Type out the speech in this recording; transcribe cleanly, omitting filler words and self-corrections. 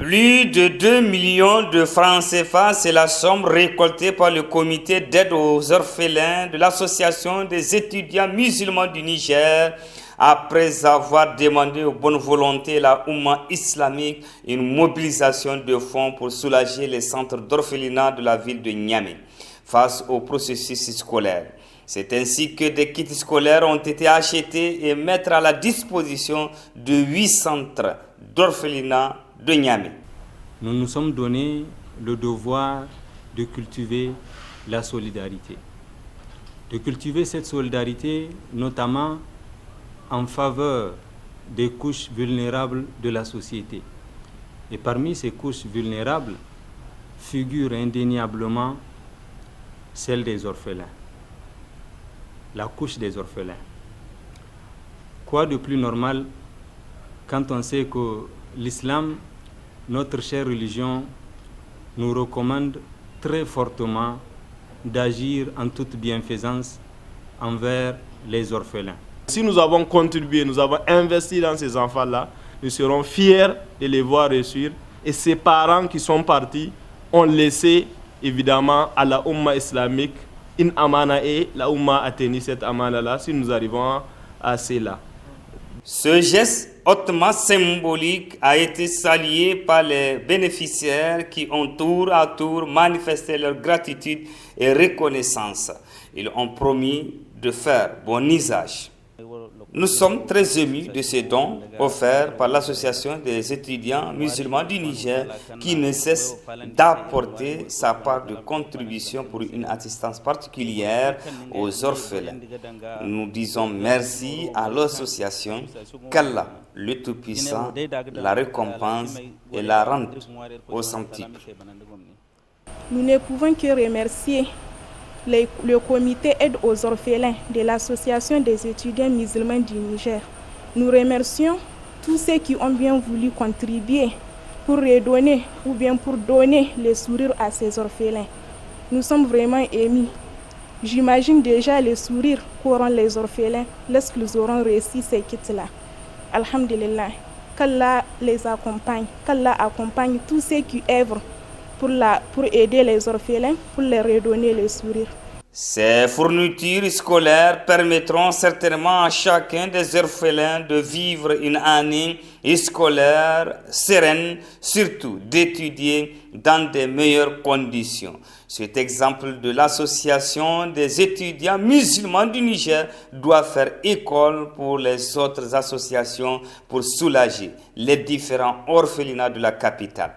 Plus de 2 millions de francs CFA, c'est la somme récoltée par le comité d'aide aux orphelins de l'Association des étudiants musulmans du Niger, après avoir demandé aux bonnes volontés et la Oumma islamique une mobilisation de fonds pour soulager les centres d'orphelinat de la ville de Niamey face au processus scolaire. C'est ainsi que des kits scolaires ont été achetés et mis à la disposition de 8 centres d'orphelinat de Niamey. Nous nous sommes donné le devoir de cultiver la solidarité. De cultiver cette solidarité notamment en faveur des couches vulnérables de la société. Et parmi ces couches vulnérables figure indéniablement celle des orphelins. La couche des orphelins. Quoi de plus normal quand on sait que l'islam, notre chère religion, nous recommande très fortement d'agir en toute bienfaisance envers les orphelins. Si nous avons contribué, nous avons investi dans ces enfants-là, nous serons fiers de les voir réussir. Et ces parents qui sont partis ont laissé évidemment à la Oumma islamique une amana et la Oumma a tenu cette amana-là si nous arrivons à cela. Ce geste hautement symbolique a été salué par les bénéficiaires qui ont tour à tour manifesté leur gratitude et reconnaissance. Ils ont promis de faire bon usage. Nous sommes très émus de ces dons offerts par l'Association des étudiants musulmans du Niger qui ne cesse d'apporter sa part de contribution pour une assistance particulière aux orphelins. Nous disons merci à l'association, qu'Allah, le Tout-Puissant, la récompense et la rende au centuple. Nous ne pouvons que remercier le comité aide aux orphelins de l'Association des étudiants musulmans du Niger. Nous remercions tous ceux qui ont bien voulu contribuer pour redonner ou bien pour donner le sourire à ces orphelins. Nous sommes vraiment émus. J'imagine déjà le sourire qu'auront les orphelins lorsqu'ils auront réussi ces kits-là. Alhamdulillah, qu'Allah les accompagne, qu'Allah accompagne tous ceux qui œuvrent pour aider les orphelins, pour leur redonner le sourire. Ces fournitures scolaires permettront certainement à chacun des orphelins de vivre une année scolaire sereine, surtout d'étudier dans de meilleures conditions. Cet exemple de l'Association des étudiants musulmans du Niger doit faire école pour les autres associations pour soulager les différents orphelinats de la capitale.